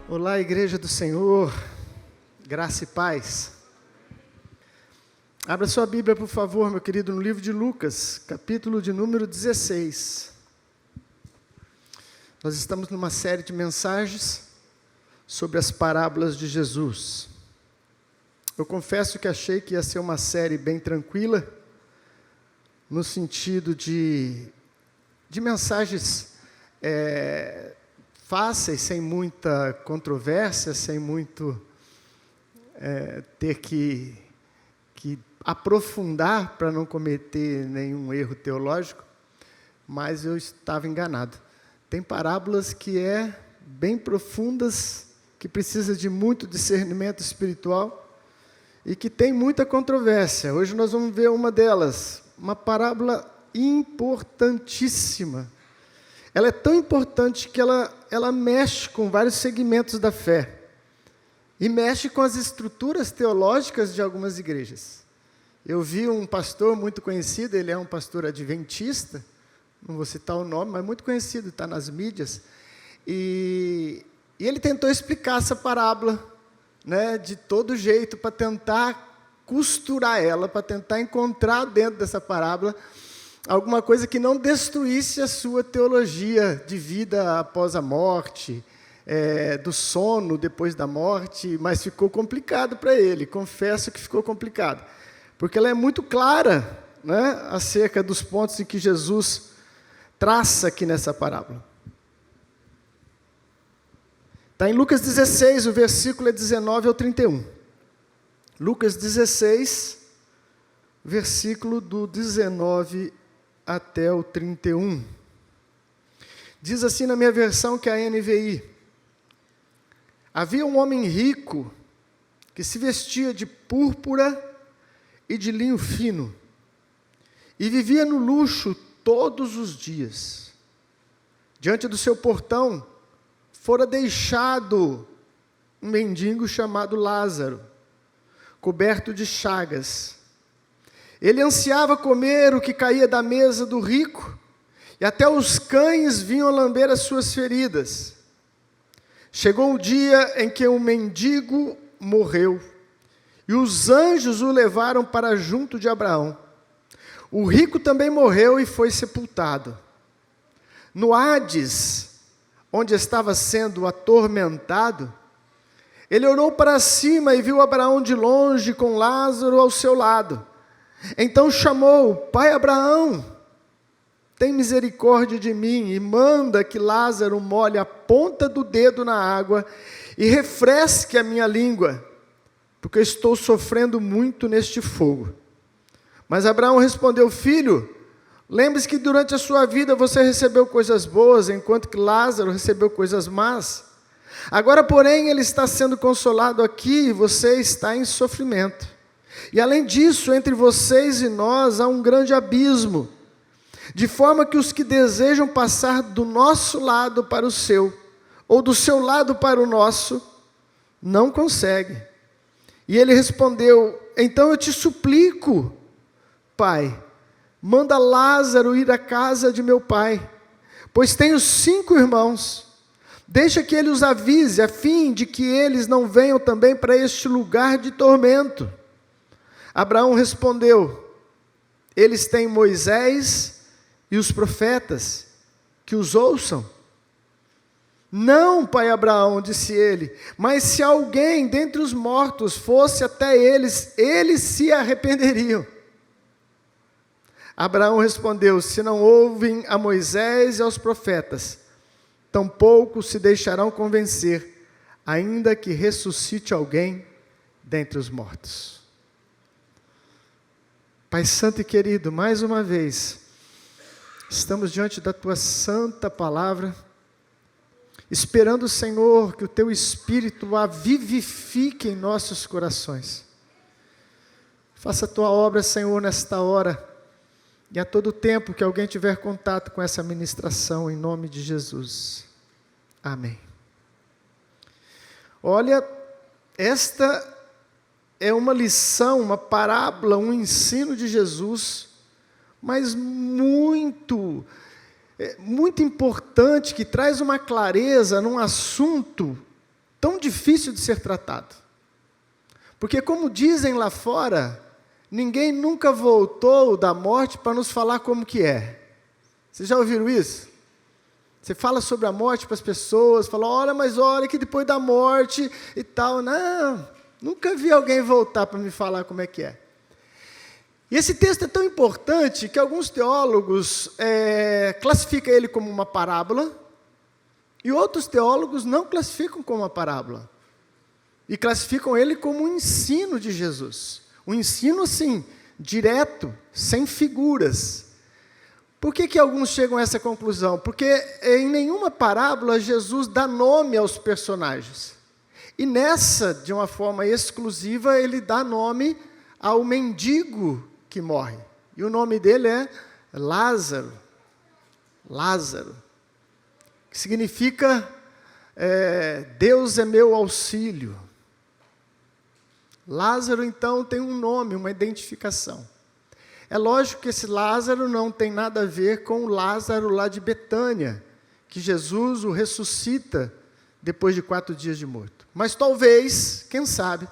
Olá, Igreja do Senhor, graça e paz. Abra sua Bíblia, por favor, meu querido, no livro de Lucas, capítulo de número 16. Nós estamos numa série de mensagens sobre as parábolas de Jesus. Eu confesso que achei que ia ser uma série bem tranquila, no sentido de mensagens fáceis, sem muita controvérsia, sem muito ter que aprofundar para não cometer nenhum erro teológico, mas eu estava enganado. Tem parábolas que bem profundas, que precisa de muito discernimento espiritual e que tem muita controvérsia. Hoje nós vamos ver uma delas, uma parábola importantíssima. Ela é tão importante que ela mexe com vários segmentos da fé e mexe com as estruturas teológicas de algumas igrejas. Eu vi um pastor muito conhecido, ele é um pastor adventista, não vou citar o nome, mas muito conhecido, está nas mídias, e ele tentou explicar essa parábola, de todo jeito, para tentar costurar ela, para tentar encontrar dentro dessa parábola alguma coisa que não destruísse a sua teologia de vida após a morte, do sono depois da morte, mas ficou complicado para ele, confesso que ficou complicado, porque ela é muito clara, acerca dos pontos em que Jesus traça aqui nessa parábola. Está em Lucas 16, o versículo é 19 ao 31. Lucas 16, versículo do 19 até o 31. Diz assim na minha versão, que é a NVI: havia um homem rico que se vestia de púrpura e de linho fino e vivia no luxo todos os dias. Diante do seu portão fora deixado um mendigo chamado Lázaro, coberto de chagas. Ele ansiava comer o que caía da mesa do rico, e até os cães vinham lamber as suas feridas. Chegou o dia em que o mendigo morreu, e os anjos o levaram para junto de Abraão. O rico também morreu e foi sepultado. No Hades, onde estava sendo atormentado, ele olhou para cima e viu Abraão de longe com Lázaro ao seu lado. Então chamou: pai Abraão, tem misericórdia de mim e manda que Lázaro molhe a ponta do dedo na água e refresque a minha língua, porque estou sofrendo muito neste fogo. Mas Abraão respondeu: filho, lembre-se que durante a sua vida você recebeu coisas boas, enquanto que Lázaro recebeu coisas más. Agora, porém, ele está sendo consolado aqui e você está em sofrimento. E além disso, entre vocês e nós há um grande abismo, de forma que os que desejam passar do nosso lado para o seu, ou do seu lado para o nosso, não conseguem. E ele respondeu: então eu te suplico, pai, manda Lázaro ir à casa de meu pai, pois tenho 5 irmãos. Deixa que ele os avise, a fim de que eles não venham também para este lugar de tormento. Abraão respondeu: eles têm Moisés e os profetas, que os ouçam. Não, pai Abraão, disse ele, mas se alguém dentre os mortos fosse até eles se arrependeriam. Abraão respondeu: se não ouvem a Moisés e aos profetas, tampouco se deixarão convencer, ainda que ressuscite alguém dentre os mortos. Pai santo e querido, mais uma vez, estamos diante da Tua santa palavra, esperando, Senhor, que o Teu Espírito a vivifique em nossos corações. Faça a Tua obra, Senhor, nesta hora, e a todo tempo que alguém tiver contato com essa ministração, em nome de Jesus. Amém. Olha, esta é uma lição, uma parábola, um ensino de Jesus, mas muito importante, que traz uma clareza num assunto tão difícil de ser tratado. Porque, como dizem lá fora, ninguém nunca voltou da morte para nos falar como que é. Vocês já ouviram isso? Você fala sobre a morte para as pessoas, fala, olha que depois da morte e tal. Não, nunca vi alguém voltar para me falar como é que é. E esse texto é tão importante que alguns teólogos classificam ele como uma parábola e outros teólogos não classificam como uma parábola. E classificam ele como um ensino de Jesus. Um ensino, assim, direto, sem figuras. Por que alguns chegam a essa conclusão? Porque em nenhuma parábola Jesus dá nome aos personagens. E nessa, de uma forma exclusiva, ele dá nome ao mendigo que morre. E o nome dele é Lázaro. Lázaro. Que significa Deus é meu auxílio. Lázaro, então, tem um nome, uma identificação. É lógico que esse Lázaro não tem nada a ver com o Lázaro lá de Betânia, que Jesus o ressuscita depois de 4 dias de morto. Mas talvez, quem sabe,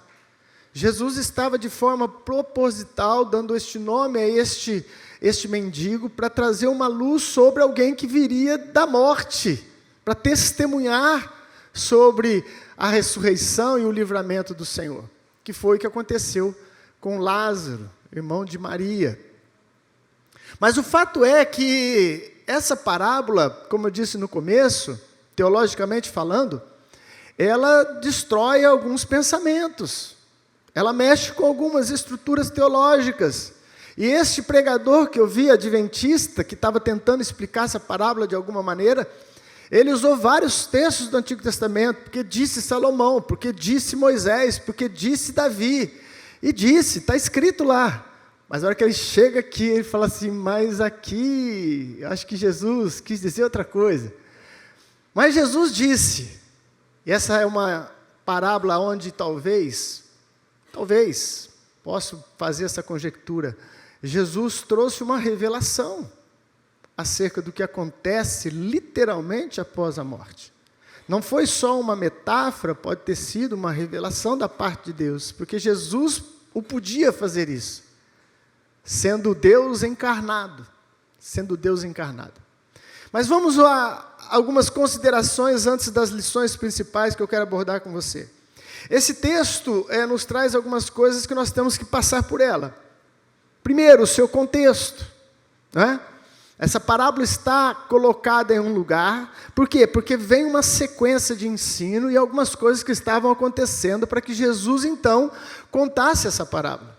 Jesus estava de forma proposital dando este nome a este mendigo para trazer uma luz sobre alguém que viria da morte, para testemunhar sobre a ressurreição e o livramento do Senhor, que foi o que aconteceu com Lázaro, irmão de Maria. Mas o fato é que essa parábola, como eu disse no começo, teologicamente falando, ela destrói alguns pensamentos, ela mexe com algumas estruturas teológicas. E este pregador que eu vi, adventista, que estava tentando explicar essa parábola de alguma maneira, ele usou vários textos do Antigo Testamento, porque disse Salomão, porque disse Moisés, porque disse Davi, e disse, está escrito lá. Mas na hora que ele chega aqui, ele fala assim, mas aqui, acho que Jesus quis dizer outra coisa. Mas Jesus disse, e essa é uma parábola onde talvez, posso fazer essa conjectura, Jesus trouxe uma revelação acerca do que acontece literalmente após a morte. Não foi só uma metáfora, pode ter sido uma revelação da parte de Deus, porque Jesus o podia fazer isso, sendo Deus encarnado. Mas vamos a algumas considerações antes das lições principais que eu quero abordar com você. Esse texto nos traz algumas coisas que nós temos que passar por ela. Primeiro, o seu contexto, né? Essa parábola está colocada em um lugar, por quê? Porque vem uma sequência de ensino e algumas coisas que estavam acontecendo para que Jesus, então, contasse essa parábola.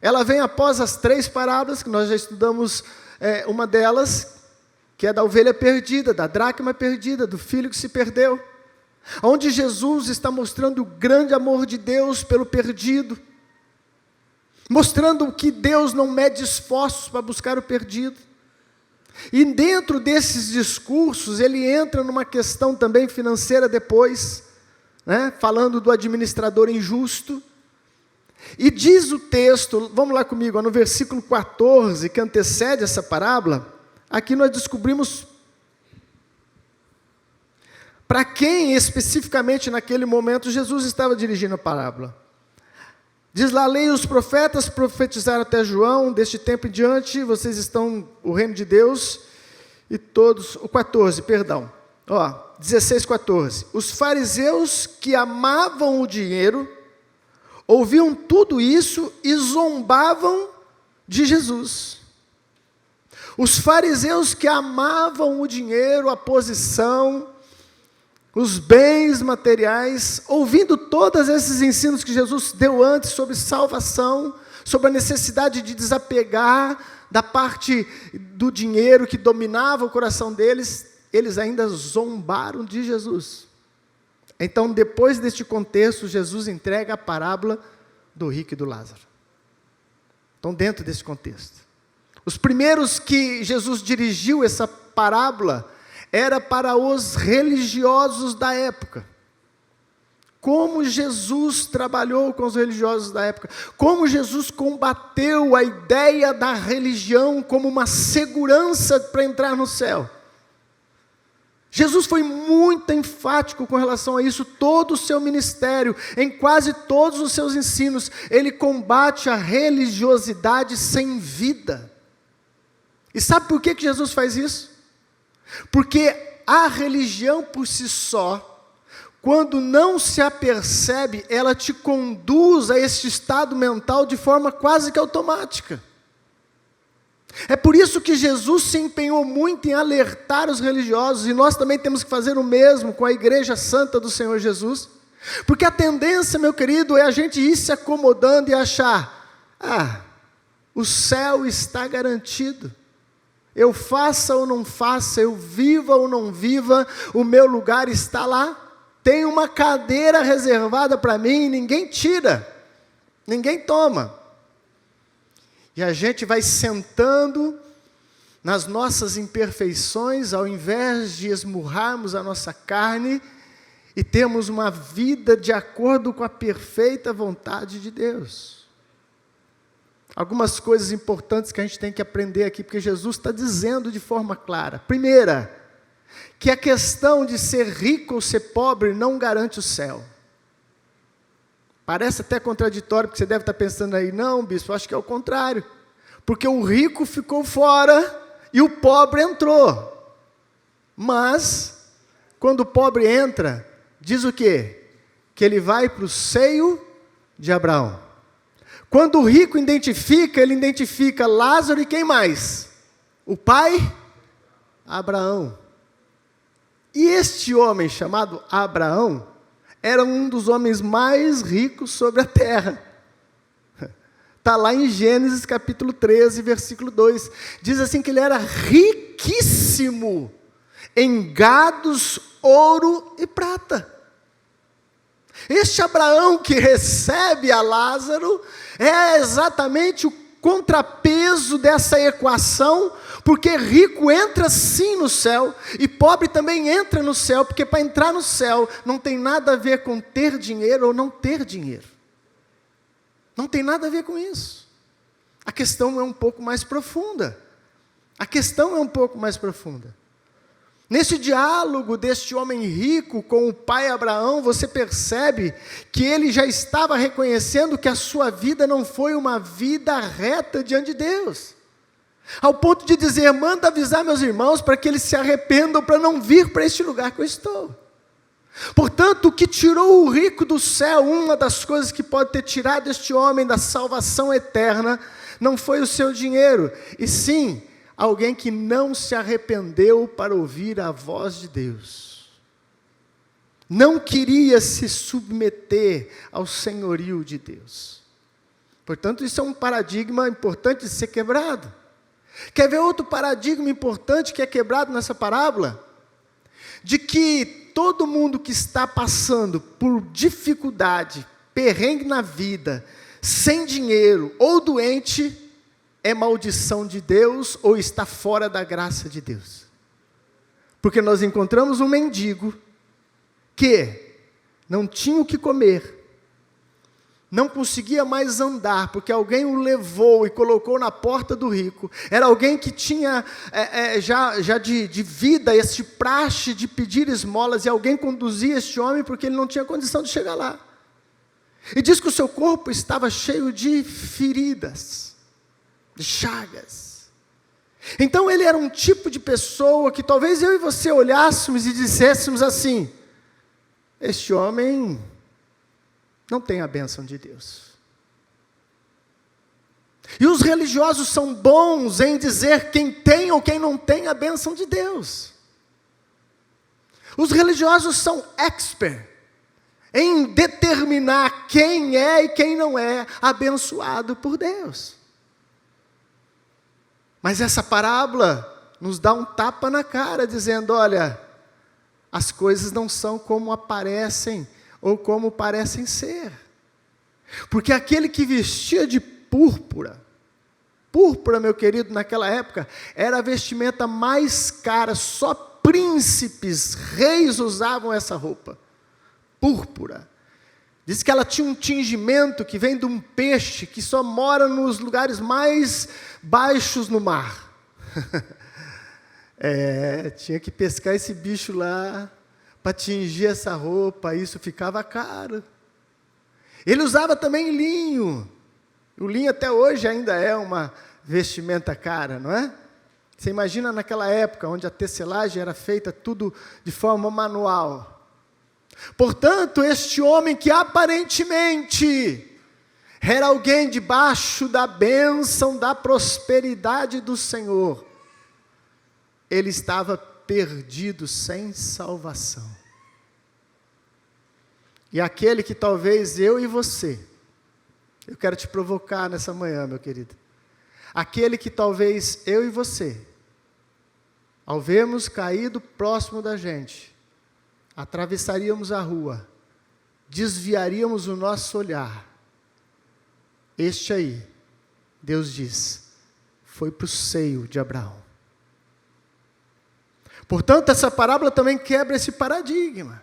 Ela vem após as 3 parábolas, que nós já estudamos uma delas, que é da ovelha perdida, da dracma perdida, do filho que se perdeu, onde Jesus está mostrando o grande amor de Deus pelo perdido, mostrando que Deus não mede esforços para buscar o perdido. E dentro desses discursos, ele entra numa questão também financeira depois, né, falando do administrador injusto. E diz o texto, vamos lá comigo, no versículo 14, que antecede essa parábola, aqui nós descobrimos para quem especificamente naquele momento Jesus estava dirigindo a parábola. Diz lá, a lei e os profetas profetizaram até João, deste tempo em diante, vocês estão, o reino de Deus, e todos, o 14, perdão, 16, 14. Os fariseus que amavam o dinheiro, ouviam tudo isso e zombavam de Jesus. Os fariseus que amavam o dinheiro, a posição, os bens materiais, ouvindo todos esses ensinos que Jesus deu antes sobre salvação, sobre a necessidade de desapegar da parte do dinheiro que dominava o coração deles, eles ainda zombaram de Jesus. Então, depois deste contexto, Jesus entrega a parábola do rico e do Lázaro. Então, dentro desse contexto. Os primeiros que Jesus dirigiu essa parábola era para os religiosos da época. Como Jesus trabalhou com os religiosos da época. Como Jesus combateu a ideia da religião como uma segurança para entrar no céu. Jesus foi muito enfático com relação a isso, todo o seu ministério, em quase todos os seus ensinos, ele combate a religiosidade sem vida. E sabe por que Jesus faz isso? Porque a religião por si só, quando não se apercebe, ela te conduz a esse estado mental de forma quase que automática. É por isso que Jesus se empenhou muito em alertar os religiosos, e nós também temos que fazer o mesmo com a Igreja Santa do Senhor Jesus, porque a tendência, meu querido, é a gente ir se acomodando e achar, o céu está garantido, eu faça ou não faça, eu viva ou não viva, o meu lugar está lá, tem uma cadeira reservada para mim, ninguém tira, ninguém toma. E a gente vai sentando nas nossas imperfeições, ao invés de esmurrarmos a nossa carne, e temos uma vida de acordo com a perfeita vontade de Deus. Algumas coisas importantes que a gente tem que aprender aqui, porque Jesus está dizendo de forma clara. Primeira, que a questão de ser rico ou ser pobre não garante o céu. Parece até contraditório, porque você deve estar pensando aí, não, bispo, acho que é o contrário. Porque o rico ficou fora e o pobre entrou. Mas, quando o pobre entra, diz o quê? Que ele vai para o seio de Abraão. Quando o rico identifica, ele identifica Lázaro e quem mais? O pai? Abraão. E este homem chamado Abraão, era um dos homens mais ricos sobre a terra. Está lá em Gênesis capítulo 13, versículo 2. Diz assim que ele era riquíssimo em gados, ouro e prata. Este Abraão que recebe a Lázaro é exatamente o contrapeso dessa equação, porque rico entra sim no céu, e pobre também entra no céu, porque para entrar no céu não tem nada a ver com ter dinheiro ou não ter dinheiro. Não tem nada a ver com isso. A questão é um pouco mais profunda. Nesse diálogo deste homem rico com o pai Abraão, você percebe que ele já estava reconhecendo que a sua vida não foi uma vida reta diante de Deus. Ao ponto de dizer, manda avisar meus irmãos para que eles se arrependam para não vir para este lugar que eu estou. Portanto, o que tirou o rico do céu, uma das coisas que pode ter tirado este homem da salvação eterna, não foi o seu dinheiro, e sim, alguém que não se arrependeu para ouvir a voz de Deus. Não queria se submeter ao senhorio de Deus. Portanto, isso é um paradigma importante de ser quebrado. Quer ver outro paradigma importante que é quebrado nessa parábola? De que todo mundo que está passando por dificuldade, perrengue na vida, sem dinheiro ou doente, é maldição de Deus ou está fora da graça de Deus. Porque nós encontramos um mendigo que não tinha o que comer, não conseguia mais andar, porque alguém o levou e colocou na porta do rico. Era alguém que tinha já de vida esse praxe de pedir esmolas, e alguém conduzia este homem porque ele não tinha condição de chegar lá. E diz que o seu corpo estava cheio de feridas, de chagas. Então ele era um tipo de pessoa que talvez eu e você olhássemos e disséssemos assim, este homem não tem a bênção de Deus. E os religiosos são bons em dizer quem tem ou quem não tem a bênção de Deus. Os religiosos são expert em determinar quem é e quem não é abençoado por Deus. Mas essa parábola nos dá um tapa na cara, dizendo, olha, as coisas não são como aparecem, ou como parecem ser. Porque aquele que vestia de púrpura, meu querido, naquela época, era a vestimenta mais cara, só príncipes, reis usavam essa roupa, púrpura. Diz que ela tinha um tingimento que vem de um peixe que só mora nos lugares mais baixos no mar. Tinha que pescar esse bicho lá, para tingir essa roupa, isso ficava caro. Ele usava também linho. O linho até hoje ainda é uma vestimenta cara, não é? Você imagina naquela época, onde a tecelagem era feita tudo de forma manual. Portanto, este homem que aparentemente era alguém debaixo da bênção, da prosperidade do Senhor, ele estava perdido, sem salvação. E aquele que talvez eu e você, eu quero te provocar nessa manhã, meu querido. Aquele que talvez eu e você, ao vermos caído próximo da gente, atravessaríamos a rua, desviaríamos o nosso olhar. Este aí, Deus diz, foi para o seio de Abraão. Portanto, essa parábola também quebra esse paradigma.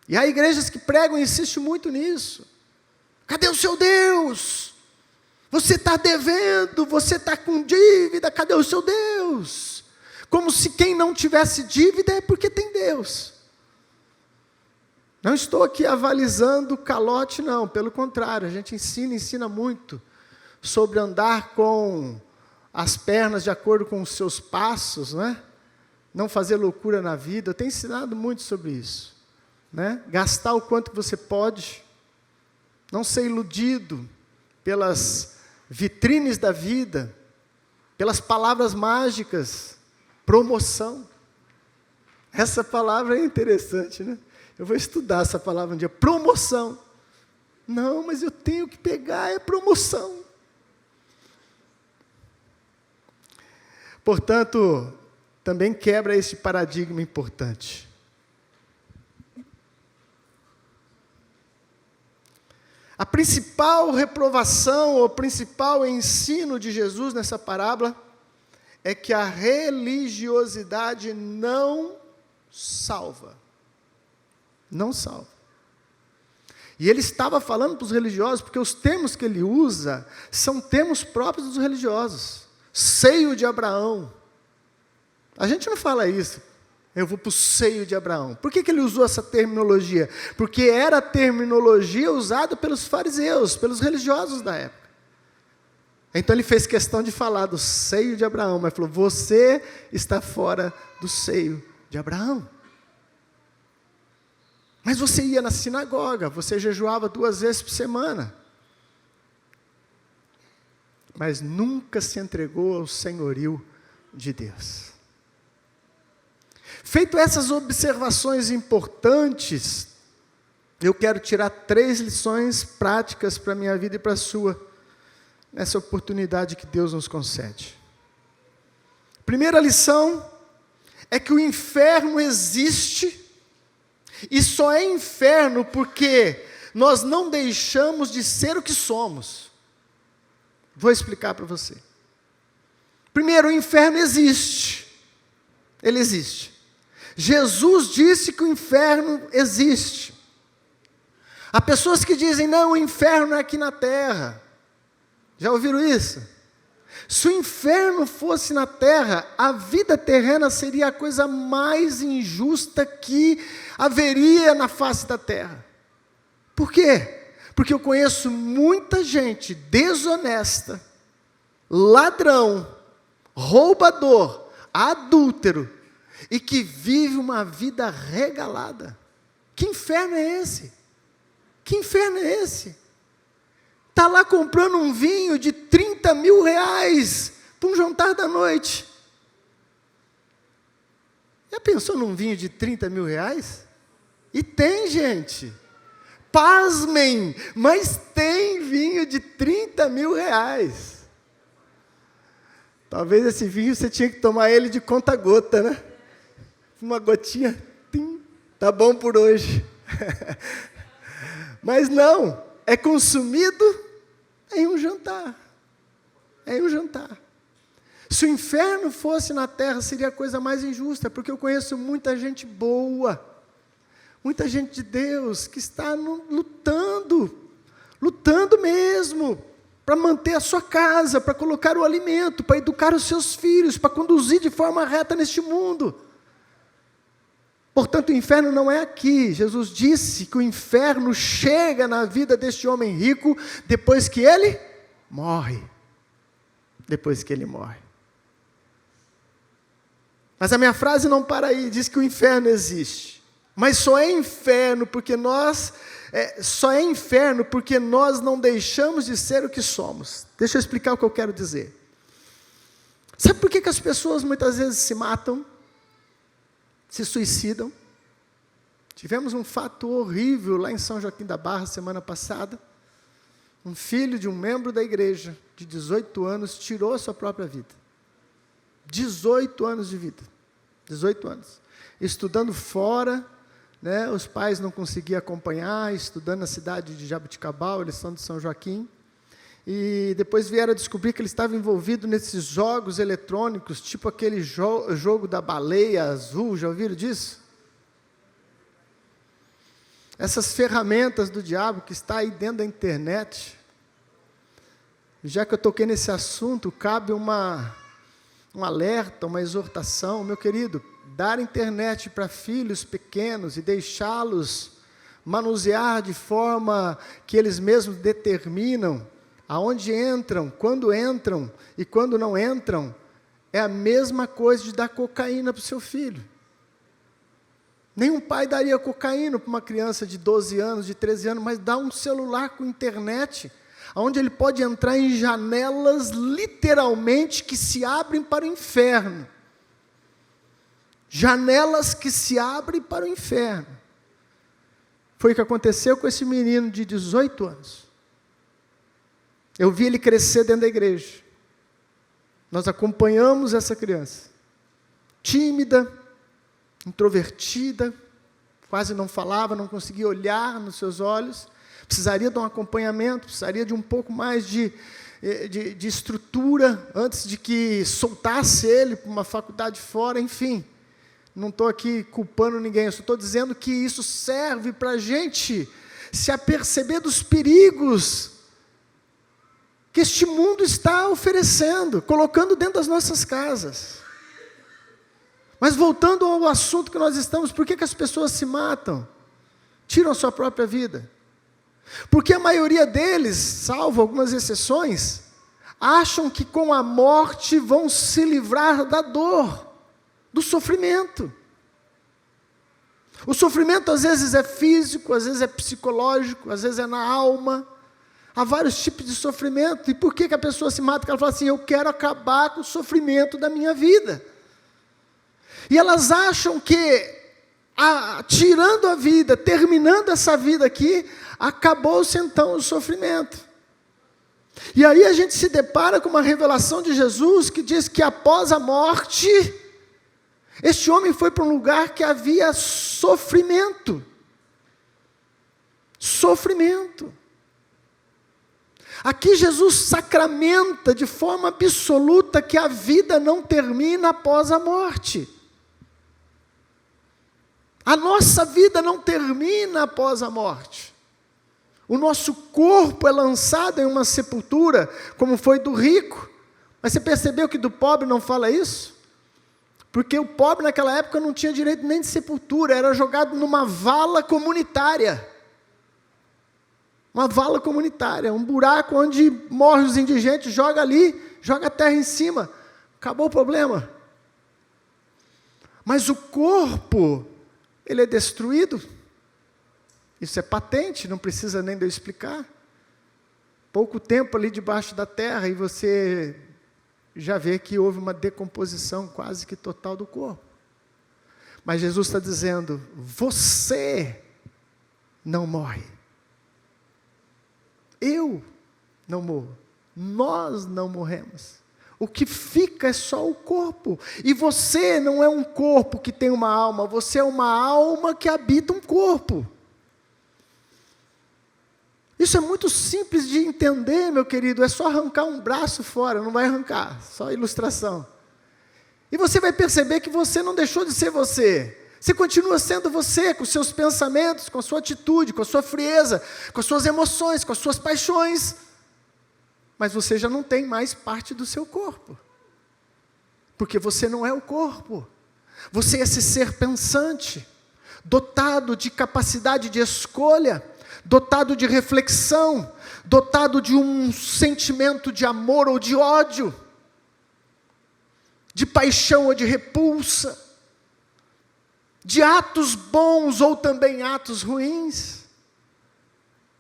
E há igrejas que pregam e insistem muito nisso. Cadê o seu Deus? Você está devendo, você está com dívida, cadê o seu Deus? Como se quem não tivesse dívida é porque tem Deus. Não estou aqui avalizando calote, não, pelo contrário, a gente ensina muito sobre andar com as pernas de acordo com os seus passos, né? Não fazer loucura na vida. Eu tenho ensinado muito sobre isso, né? Gastar o quanto você pode, não ser iludido pelas vitrines da vida, pelas palavras mágicas, promoção. Essa palavra é interessante, né? Eu vou estudar essa palavra um dia, promoção. Não, mas eu tenho que pegar, é promoção. Portanto, também quebra esse paradigma importante. A principal reprovação, ou principal ensino de Jesus nessa parábola, é que a religiosidade não salva. Não salva. E ele estava falando para os religiosos, porque os termos que ele usa são termos próprios dos religiosos. Seio de Abraão. A gente não fala isso. Eu vou para o seio de Abraão. Por que ele usou essa terminologia? Porque era a terminologia usada pelos fariseus, pelos religiosos da época. Então ele fez questão de falar do seio de Abraão, mas falou, você está fora do seio de Abraão. Mas você ia na sinagoga, você jejuava 2 vezes por semana. Mas nunca se entregou ao senhorio de Deus. Feito essas observações importantes, eu quero tirar 3 lições práticas para a minha vida e para a sua, nessa oportunidade que Deus nos concede. Primeira lição é que o inferno existe, e só é inferno porque nós não deixamos de ser o que somos. Vou explicar para você. Primeiro, o inferno existe. Ele existe. Jesus disse que o inferno existe. Há pessoas que dizem, não, o inferno é aqui na terra. Já ouviram isso? Se o inferno fosse na terra, a vida terrena seria a coisa mais injusta que haveria na face da terra. Por quê? Porque eu conheço muita gente desonesta, ladrão, roubador, adúltero, e que vive uma vida regalada. Que inferno é esse? Que inferno é esse? Está lá comprando um vinho de 30 mil reais para um jantar da noite. Já pensou num vinho de 30 mil reais? E tem, gente. Pasmem, mas tem vinho de 30 mil reais. Talvez esse vinho você tinha que tomar ele de conta-gota, né? Uma gotinha, tim, tá bom por hoje. Mas não, é consumido em um jantar. É em um jantar. Se o inferno fosse na terra, seria a coisa mais injusta, porque eu conheço muita gente boa, muita gente de Deus, que está lutando mesmo, para manter a sua casa, para colocar o alimento, para educar os seus filhos, para conduzir de forma reta neste mundo. Portanto, o inferno não é aqui. Jesus disse que o inferno chega na vida deste homem rico depois que ele morre. Depois que ele morre. Mas a minha frase não para aí, diz que o inferno existe. Mas só é inferno porque nós não deixamos de ser o que somos. Deixa eu explicar o que eu quero dizer. Sabe por que as pessoas muitas vezes se matam? Se suicidam? Tivemos um fato horrível lá em São Joaquim da Barra, semana passada. Um filho de um membro da igreja, de 18 anos, tirou a sua própria vida. 18 anos de vida. 18 anos. Estudando fora, né, os pais não conseguiam acompanhar, estudando na cidade de Jabuticabal, eles são de São Joaquim. E depois vieram a descobrir que ele estava envolvido nesses jogos eletrônicos, tipo aquele jogo da baleia azul, já ouviram disso? Essas ferramentas do diabo que está aí dentro da internet. Já que eu toquei nesse assunto, cabe um alerta, uma exortação. Meu querido, dar internet para filhos pequenos e deixá-los manusear de forma que eles mesmos determinam aonde entram e quando não entram, é a mesma coisa de dar cocaína para o seu filho. Nenhum pai daria cocaína para uma criança de 12 anos, de 13 anos, mas dá um celular com internet, onde ele pode entrar em janelas, literalmente, que se abrem para o inferno. Janelas que se abrem para o inferno. Foi o que aconteceu com esse menino de 18 anos. Eu vi ele crescer dentro da igreja. Nós acompanhamos essa criança. Tímida, introvertida, quase não falava, não conseguia olhar nos seus olhos. Precisaria de um acompanhamento, precisaria de um pouco mais de estrutura, antes de que soltasse ele para uma faculdade fora, enfim. Não estou aqui culpando ninguém, eu só estou dizendo que isso serve para a gente se aperceber dos perigos que este mundo está oferecendo, colocando dentro das nossas casas. Mas voltando ao assunto que nós estamos, por que as pessoas se matam? Tiram a sua própria vida? Porque a maioria deles, salvo algumas exceções, acham que com a morte vão se livrar da dor, do sofrimento. O sofrimento às vezes é físico, às vezes é psicológico, às vezes é na alma. Há vários tipos de sofrimento. E por que a pessoa se mata? Porque ela fala assim, eu quero acabar com o sofrimento da minha vida. E elas acham que, tirando a vida, terminando essa vida aqui, acabou-se então o sofrimento. E aí a gente se depara com uma revelação de Jesus, que diz que após a morte, este homem foi para um lugar que havia sofrimento. Sofrimento. Aqui Jesus sacramenta de forma absoluta que a vida não termina após a morte. A nossa vida não termina após a morte. O nosso corpo é lançado em uma sepultura, como foi do rico. Mas você percebeu que do pobre não fala isso? Porque o pobre naquela época não tinha direito nem de sepultura, era jogado numa vala comunitária. Uma vala comunitária, um buraco onde morrem os indigentes, joga ali, joga a terra em cima. Acabou o problema. Mas o corpo, ele é destruído. Isso é patente, não precisa nem de eu explicar. Pouco tempo ali debaixo da terra e você já vê que houve uma decomposição quase que total do corpo. Mas Jesus está dizendo, você não morre. Eu não morro. Nós não morremos. O que fica é só o corpo. E você não é um corpo que tem uma alma, você é uma alma que habita um corpo. Isso é muito simples de entender, meu querido, é só arrancar um braço fora, não vai arrancar, só ilustração. E você vai perceber que você não deixou de ser você. Você continua sendo você, com seus pensamentos, com a sua atitude, com a sua frieza, com as suas emoções, com as suas paixões. mas você já não tem mais parte do seu corpo. Porque você não é o corpo. Você é esse ser pensante, dotado de capacidade de escolha, dotado de reflexão, dotado de um sentimento de amor ou de ódio, de paixão ou de repulsa, de atos bons ou também atos ruins.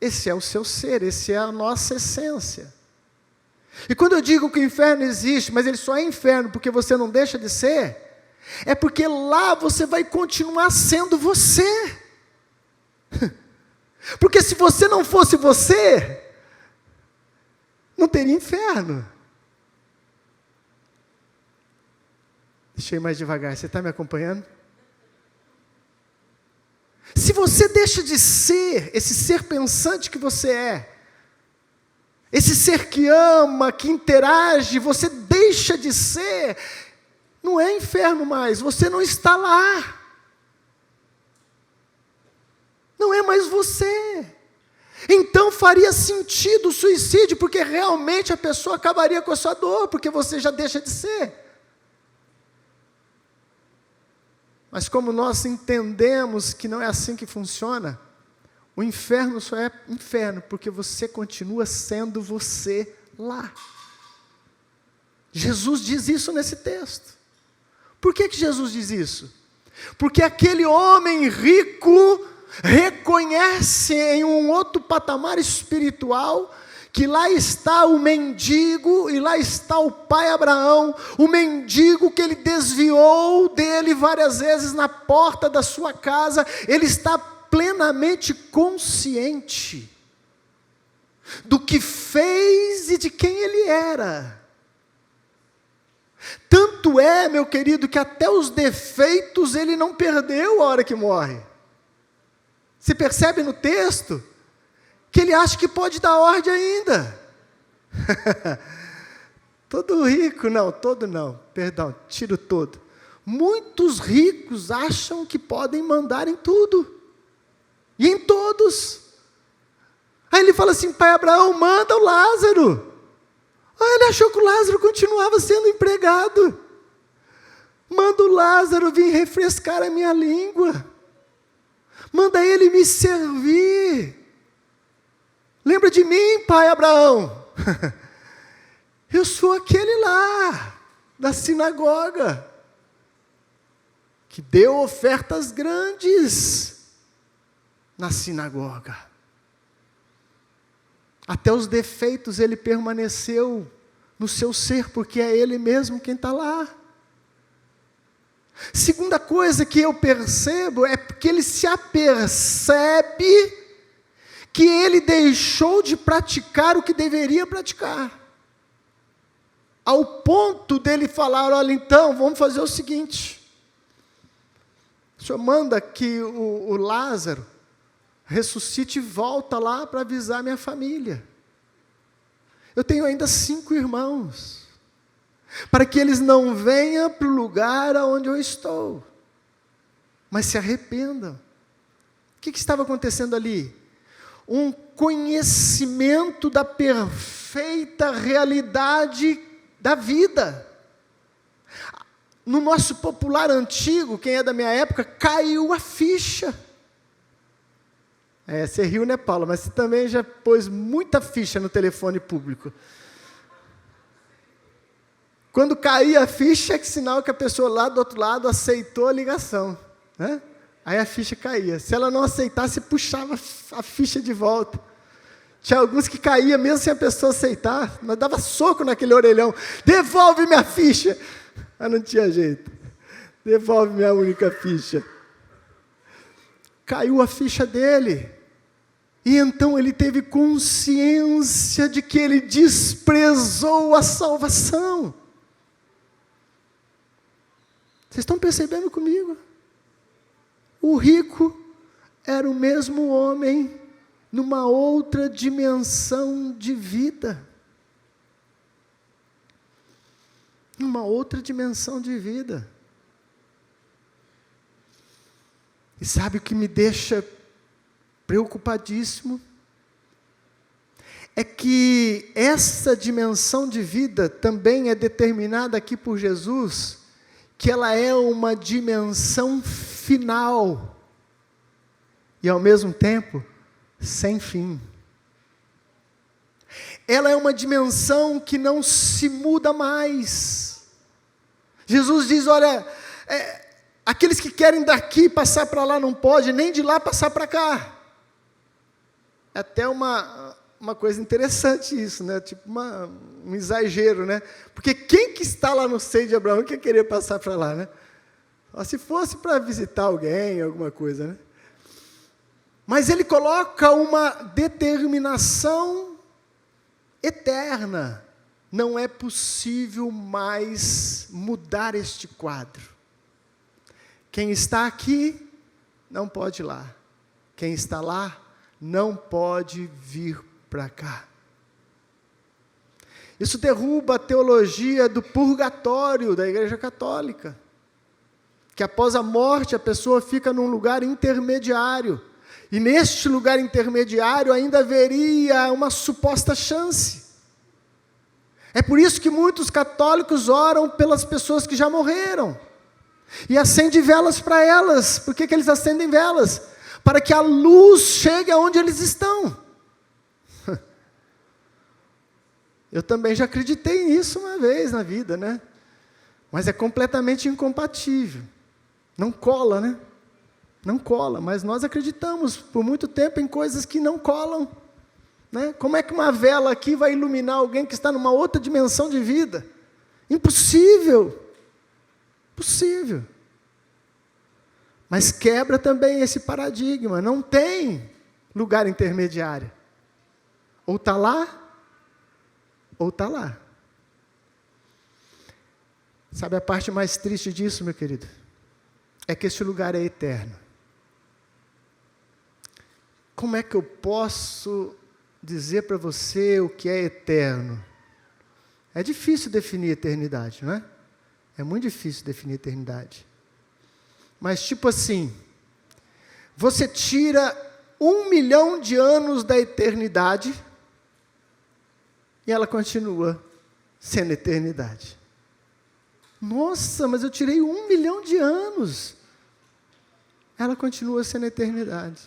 Esse é o seu ser, esse é a nossa essência. E quando eu digo que o inferno existe, mas ele só é inferno porque você não deixa de ser, é porque lá você vai continuar sendo você. Porque se você não fosse você, não teria inferno. Deixa eu ir mais devagar, você está me acompanhando? Se você deixa de ser esse ser pensante que você é, esse ser que ama, que interage, você deixa de ser, não é inferno mais, você não está lá. Não é mais você. Então faria sentido o suicídio, porque realmente a pessoa acabaria com a sua dor, porque você já deixa de ser. Mas como nós entendemos que não é assim que funciona, o inferno só é inferno porque você continua sendo você lá. Jesus diz isso nesse texto. Por que Jesus diz isso? Porque aquele homem rico reconhece em um outro patamar espiritual que lá está o mendigo e lá está o pai Abraão, o mendigo que ele desviou dele várias vezes na porta da sua casa. Ele está plenamente consciente do que fez e de quem ele era. Tanto é, meu querido, que até os defeitos ele não perdeu a hora que morre. Você percebe no texto que ele acha que pode dar ordem ainda. Todo rico, não, todo não, perdão, tiro todo. Muitos ricos acham que podem mandar em tudo, e em todos. Aí ele fala assim: pai Abraão, manda o Lázaro. Aí ele achou que o Lázaro continuava sendo empregado. Manda o Lázaro vir refrescar a minha língua. Manda ele me servir. Lembra de mim, pai Abraão? Eu sou aquele lá, da sinagoga, que deu ofertas grandes na sinagoga. Até os defeitos ele permaneceu no seu ser, porque é ele mesmo quem está lá. Segunda coisa que eu percebo é que ele se apercebe que ele deixou de praticar o que deveria praticar. Ao ponto dele falar: olha, então, vamos fazer o seguinte. O senhor manda que o Lázaro ressuscite e volta lá para avisar minha família. Eu tenho ainda 5 irmãos, para que eles não venham para o lugar onde eu estou, mas se arrependam. O que estava acontecendo ali? Um conhecimento da perfeita realidade da vida. No nosso popular antigo, quem é da minha época, caiu a ficha. Você riu, né, Paula? Mas você também já pôs muita ficha no telefone público. Quando caía a ficha, é que sinal que a pessoa lá do outro lado aceitou a ligação, né? Aí a ficha caía. Se ela não aceitasse, puxava a ficha de volta. Tinha alguns que caía mesmo sem a pessoa aceitar, mas dava soco naquele orelhão. Devolve minha ficha. Mas não tinha jeito. Devolve minha única ficha. Caiu a ficha dele. E então ele teve consciência de que ele desprezou a salvação. Vocês estão percebendo comigo? O rico era o mesmo homem numa outra dimensão de vida. Numa outra dimensão de vida. E sabe o que me deixa preocupadíssimo? é que essa dimensão de vida também é determinada aqui por Jesus, que ela é uma dimensão final e ao mesmo tempo sem fim. Ela é uma dimensão que não se muda mais. Jesus diz, olha, aqueles que querem daqui passar para lá não pode, nem de lá passar para cá. É até uma coisa interessante isso, né? Tipo um exagero, né? Porque quem que está lá no seio de Abraão que queria passar para lá, né? Só se fosse para visitar alguém, alguma coisa, né? Mas ele coloca uma determinação eterna. Não é possível mais mudar este quadro. Quem está aqui não pode ir lá. Quem está lá não pode vir para cá. Isso derruba a teologia do purgatório da Igreja Católica, que após a morte a pessoa fica num lugar intermediário, e neste lugar intermediário ainda haveria uma suposta chance. É por isso que muitos católicos oram pelas pessoas que já morreram, e acendem velas para elas. Por que eles acendem velas? Para que a luz chegue aonde eles estão. Eu também já acreditei nisso uma vez na vida, né? Mas é completamente incompatível. Não cola, né? Não cola, mas nós acreditamos por muito tempo em coisas que não colam, né? Como é que uma vela aqui vai iluminar alguém que está numa outra dimensão de vida? Impossível. Impossível. Mas quebra também esse paradigma. Não tem lugar intermediário. Ou está lá, ou está lá. Sabe a parte mais triste disso, meu querido? É que esse lugar é eterno. Como é que eu posso dizer para você o que é eterno? É difícil definir eternidade, não é? É muito difícil definir eternidade. Mas tipo assim, você tira 1 milhão de anos da eternidade e ela continua sendo eternidade. Nossa, mas eu tirei 1 milhão de anos. Ela continua sendo eternidade.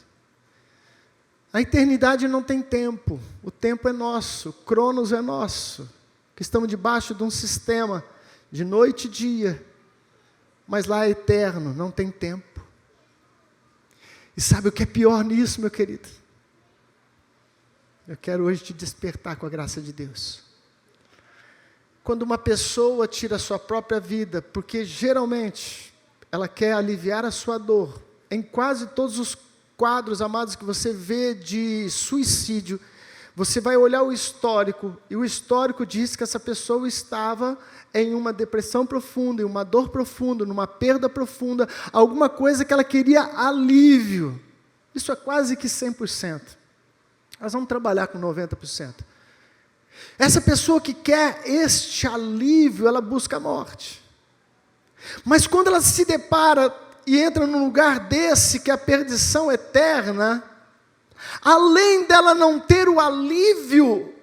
A eternidade não tem tempo. O tempo é nosso, o cronos é nosso. Que estamos debaixo de um sistema de noite e dia. Mas lá é eterno, não tem tempo. E sabe o que é pior nisso, meu querido? Eu quero hoje te despertar com a graça de Deus. Quando uma pessoa tira a sua própria vida, porque geralmente ela quer aliviar a sua dor, em quase todos os quadros, amados, que você vê de suicídio, você vai olhar o histórico, e o histórico diz que essa pessoa estava em uma depressão profunda, em uma dor profunda, numa perda profunda, alguma coisa que ela queria alívio. Isso é quase que 100%. Nós vamos trabalhar com 90%. Essa pessoa que quer este alívio, ela busca a morte. Mas quando ela se depara e entra num lugar desse, que é a perdição eterna, além dela não ter o alívio,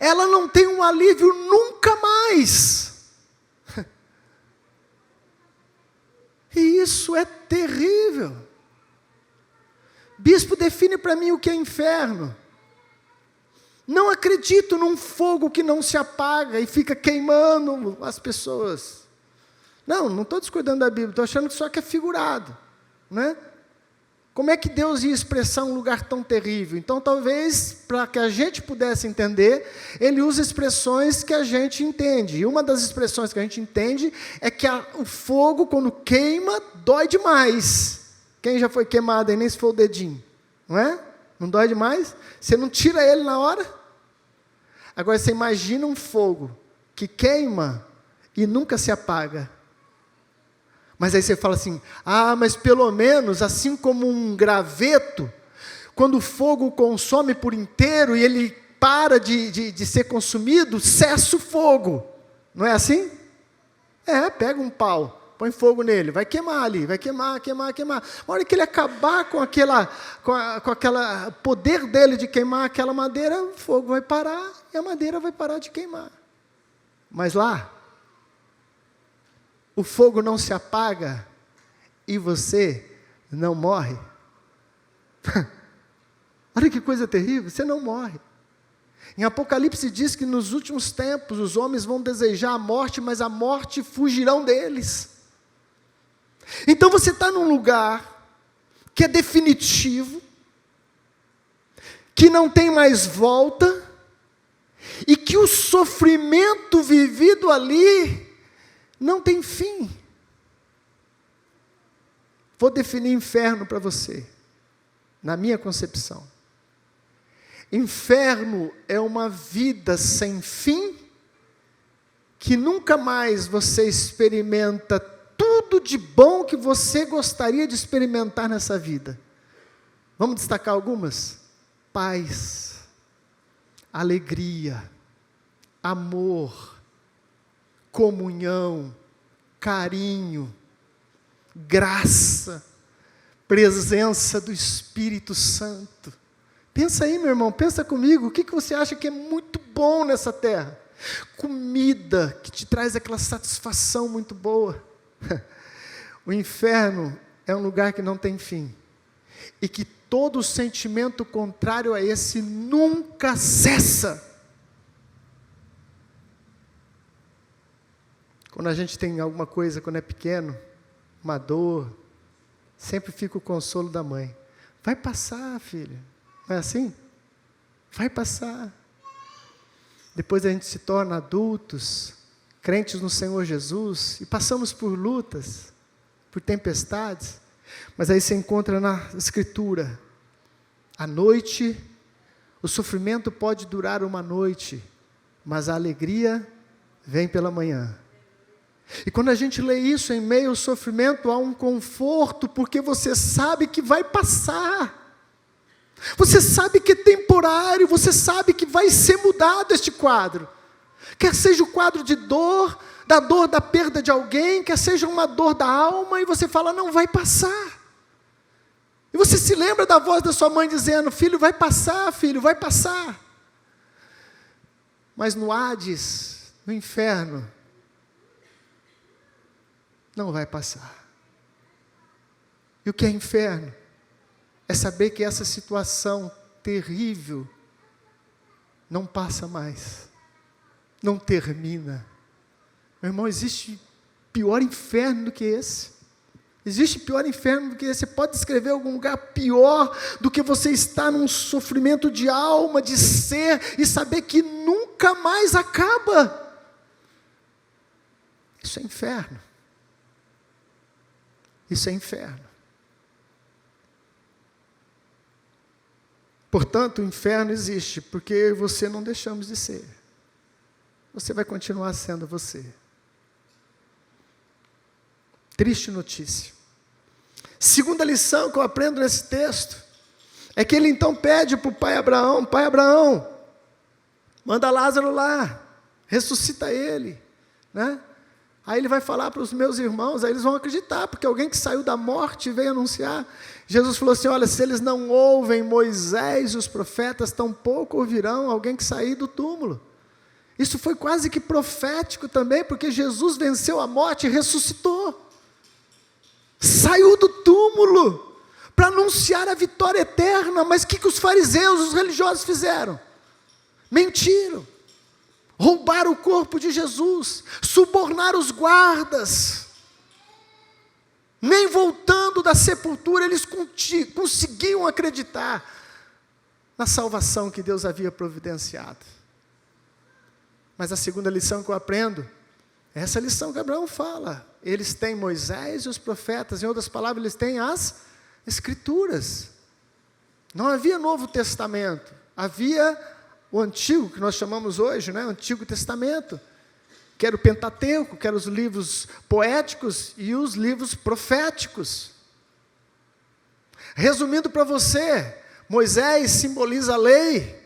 ela não tem um alívio nunca mais. E isso é terrível. Bispo, define para mim o que é inferno. Não acredito num fogo que não se apaga e fica queimando as pessoas. Não estou discordando da Bíblia, estou achando que só que é figurado, né? Como é que Deus ia expressar um lugar tão terrível? Então, talvez, para que a gente pudesse entender, Ele usa expressões que a gente entende. E uma das expressões que a gente entende é que o fogo, quando queima, dói demais. Quem já foi queimado aí, nem se for o dedinho, não é? Não dói demais? Você não tira ele na hora? Agora, você imagina um fogo que queima e nunca se apaga. Mas aí você fala assim, mas pelo menos, assim como um graveto, quando o fogo consome por inteiro e ele para de ser consumido, cessa o fogo. Não é assim? Pega um pau, põe fogo nele, vai queimar ali, vai queimar. A hora que ele acabar com aquela poder dele de queimar aquela madeira, o fogo vai parar e a madeira vai parar de queimar. Mas lá, o fogo não se apaga e você não morre. Olha que coisa terrível, você não morre. Em Apocalipse diz que nos últimos tempos os homens vão desejar a morte, mas a morte fugirão deles. Então você está num lugar que é definitivo, que não tem mais volta, e que o sofrimento vivido ali não tem fim. Vou definir inferno para você, na minha concepção. Inferno é uma vida sem fim, que nunca mais você experimenta tudo de bom que você gostaria de experimentar nessa vida. Vamos destacar algumas? Paz, alegria, amor, comunhão, carinho, graça, presença do Espírito Santo. Pensa aí, meu irmão, pensa comigo, o que você acha que é muito bom nessa terra? Comida, que te traz aquela satisfação muito boa. O inferno é um lugar que não tem fim, e que todo sentimento contrário a esse nunca cessa. Quando a gente tem alguma coisa, quando é pequeno, uma dor, sempre fica o consolo da mãe. Vai passar, filho. Não é assim? Vai passar. Depois a gente se torna adultos, crentes no Senhor Jesus, e passamos por lutas, por tempestades, mas aí você encontra na Escritura, à noite, o sofrimento pode durar uma noite, mas a alegria vem pela manhã. E quando a gente lê isso em meio ao sofrimento, há um conforto, porque você sabe que vai passar. Você sabe que é temporário, você sabe que vai ser mudado este quadro. Quer seja o quadro de dor da perda de alguém, quer seja uma dor da alma, e você fala, não, vai passar. E você se lembra da voz da sua mãe dizendo, filho, vai passar, filho, vai passar. Mas no Hades, no inferno, não vai passar. E o que é inferno? É saber que essa situação terrível não passa mais, não termina. Meu irmão, existe pior inferno do que esse? Existe pior inferno do que esse? Você pode descrever algum lugar pior do que você estar num sofrimento de alma, de ser, e saber que nunca mais acaba? Isso é inferno. Isso é inferno. Portanto, o inferno existe, porque eu e você não deixamos de ser. Você vai continuar sendo você. Triste notícia. Segunda lição que eu aprendo nesse texto, é que ele então pede para o pai Abraão, manda Lázaro lá, ressuscita ele, né? Aí ele vai falar para os meus irmãos, aí eles vão acreditar, porque alguém que saiu da morte veio anunciar. Jesus falou assim, olha, se eles não ouvem Moisés e os profetas, tampouco ouvirão alguém que sair do túmulo. Isso foi quase que profético também, porque Jesus venceu a morte e ressuscitou. Saiu do túmulo para anunciar a vitória eterna. Mas o que os fariseus, os religiosos fizeram? Mentiram. Roubaram o corpo de Jesus, subornaram os guardas. Nem voltando da sepultura eles conseguiam acreditar na salvação que Deus havia providenciado. Mas a segunda lição que eu aprendo, é essa lição que Abraão fala. Eles têm Moisés e os profetas, em outras palavras, eles têm as Escrituras. Não havia Novo Testamento, havia o Antigo, que nós chamamos hoje, né, o Antigo Testamento, que era o Pentateuco, que eram os livros poéticos e os livros proféticos. Resumindo para você, Moisés simboliza a lei,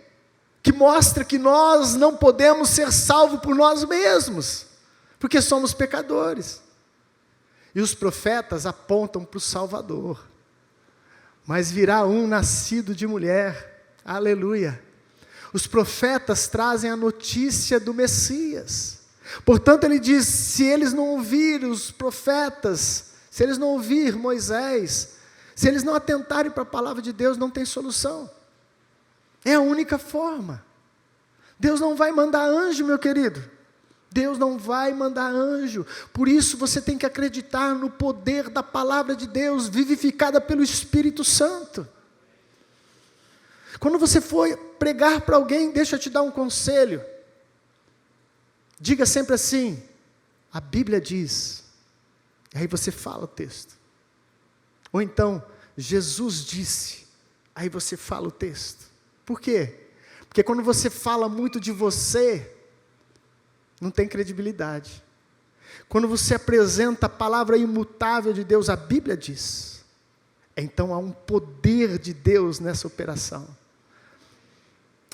que mostra que nós não podemos ser salvos por nós mesmos, porque somos pecadores. E os profetas apontam para o Salvador. Mas virá um nascido de mulher. Aleluia. Os profetas trazem a notícia do Messias. Portanto, ele diz, se eles não ouvirem os profetas, se eles não ouvirem Moisés, se eles não atentarem para a palavra de Deus, não tem solução. É a única forma. Deus não vai mandar anjo, meu querido. Deus não vai mandar anjo. Por isso você tem que acreditar no poder da palavra de Deus, vivificada pelo Espírito Santo. Quando você for pregar para alguém, deixa eu te dar um conselho. Diga sempre assim, a Bíblia diz. E aí você fala o texto. Ou então, Jesus disse. Aí você fala o texto. Por quê? Porque quando você fala muito de você, não tem credibilidade. Quando você apresenta a palavra imutável de Deus, a Bíblia diz. Então há um poder de Deus nessa operação.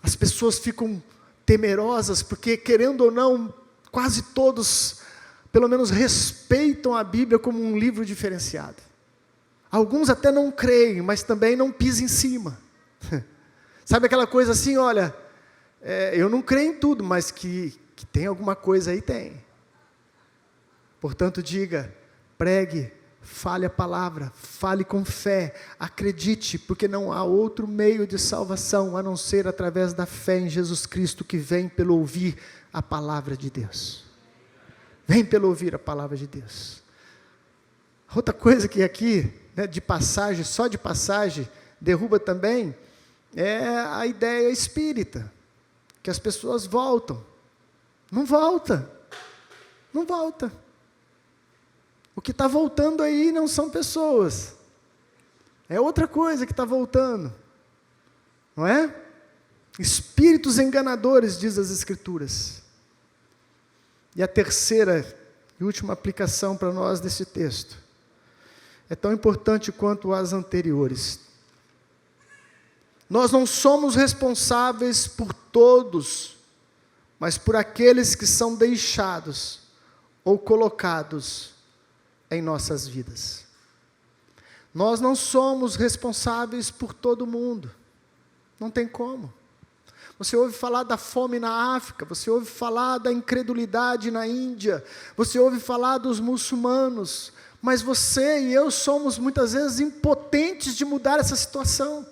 As pessoas ficam temerosas, porque querendo ou não, quase todos, pelo menos respeitam a Bíblia como um livro diferenciado. Alguns até não creem, mas também não pisam em cima. Sabe aquela coisa assim, olha, eu não creio em tudo, mas que tem alguma coisa aí, tem. Portanto, diga, pregue, fale a palavra, fale com fé, acredite, porque não há outro meio de salvação, a não ser através da fé em Jesus Cristo, que vem pelo ouvir a palavra de Deus. Vem pelo ouvir a palavra de Deus. Outra coisa que aqui, de passagem, só de passagem, derruba também, é a ideia espírita, que as pessoas voltam. Não volta. Não volta. O que está voltando aí não são pessoas. É outra coisa que está voltando. Não é? Espíritos enganadores, diz as Escrituras. E a terceira e última aplicação para nós desse texto é tão importante quanto as anteriores. Nós não somos responsáveis por todos, mas por aqueles que são deixados ou colocados em nossas vidas. Nós não somos responsáveis por todo mundo, não tem como. Você ouve falar da fome na África, você ouve falar da incredulidade na Índia, você ouve falar dos muçulmanos, mas você e eu somos muitas vezes impotentes de mudar essa situação.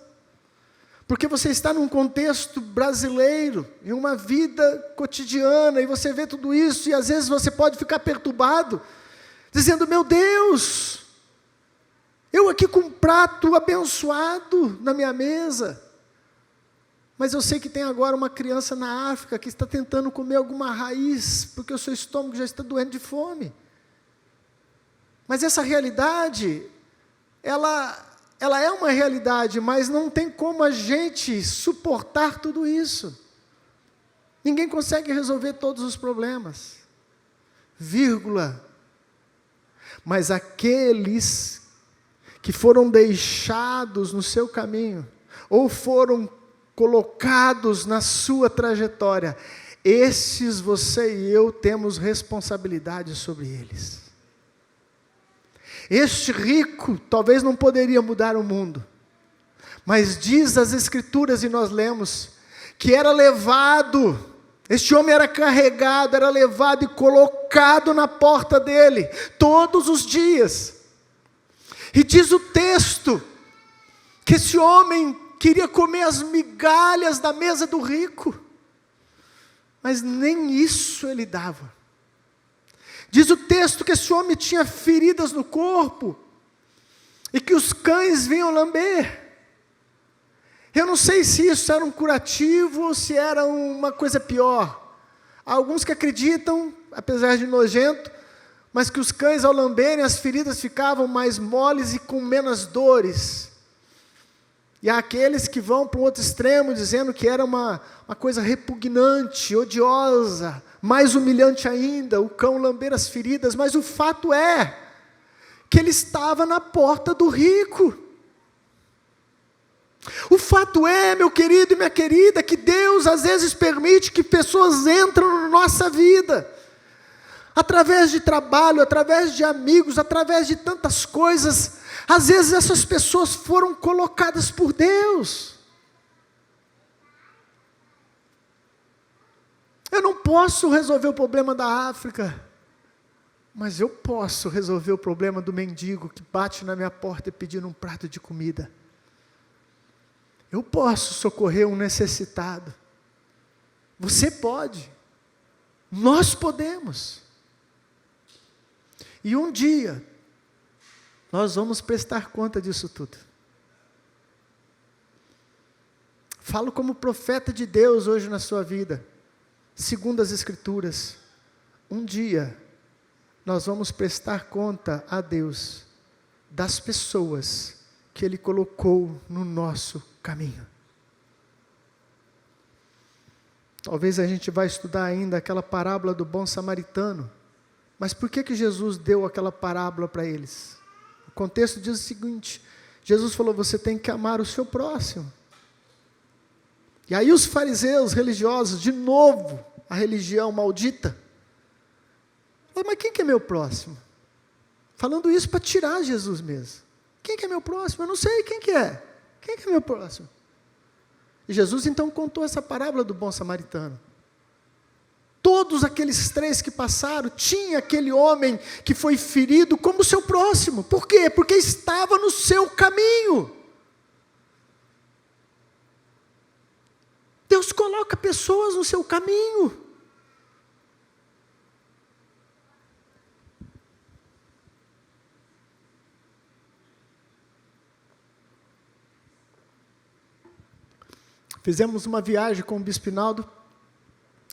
Porque você está num contexto brasileiro, em uma vida cotidiana, e você vê tudo isso, e às vezes você pode ficar perturbado, dizendo, meu Deus, eu aqui com um prato abençoado na minha mesa, mas eu sei que tem agora uma criança na África que está tentando comer alguma raiz, porque o seu estômago já está doendo de fome. Mas essa realidade, ela é uma realidade, mas não tem como a gente suportar tudo isso. Ninguém consegue resolver todos os problemas. Vírgula. Mas aqueles que foram deixados no seu caminho, ou foram colocados na sua trajetória, esses você e eu temos responsabilidade sobre eles. Este rico talvez não poderia mudar o mundo, mas diz as Escrituras, e nós lemos, que era levado, este homem era carregado, era levado e colocado na porta dele, todos os dias. E diz o texto, que esse homem queria comer as migalhas da mesa do rico, mas nem isso ele dava. Diz o texto que esse homem tinha feridas no corpo, e que os cães vinham lamber. Eu não sei se isso era um curativo, ou se era uma coisa pior. Há alguns que acreditam, apesar de nojento, mas que os cães ao lamberem, as feridas ficavam mais moles e com menos dores. E há aqueles que vão para um outro extremo, dizendo que era uma coisa repugnante, odiosa, mais humilhante ainda, o cão lamber as feridas, mas o fato é, que ele estava na porta do rico. O fato é, meu querido e minha querida, que Deus às vezes permite que pessoas entrem na nossa vida, através de trabalho, através de amigos, através de tantas coisas. Às vezes essas pessoas foram colocadas por Deus. Eu não posso resolver o problema da África, mas eu posso resolver o problema do mendigo que bate na minha porta pedindo um prato de comida. Eu posso socorrer um necessitado. Você pode. Nós podemos. E um dia, nós vamos prestar conta disso tudo. Falo como profeta de Deus hoje na sua vida, segundo as Escrituras. Um dia, nós vamos prestar conta a Deus das pessoas que Ele colocou no nosso caminho. Talvez a gente vai estudar ainda aquela parábola do bom samaritano. Mas por que Jesus deu aquela parábola para eles? O contexto diz o seguinte: Jesus falou, você tem que amar o seu próximo. E aí os fariseus religiosos, de novo, a religião maldita, mas quem que é meu próximo? Falando isso para tirar Jesus mesmo. Quem que é meu próximo? Eu não sei quem que é. Quem que é meu próximo? E Jesus então contou essa parábola do bom samaritano. Todos aqueles 3 que passaram, tinha aquele homem que foi ferido como seu próximo. Por quê? Porque estava no seu caminho. Deus coloca pessoas no seu caminho. Fizemos uma viagem com o Bispo Hinaldo,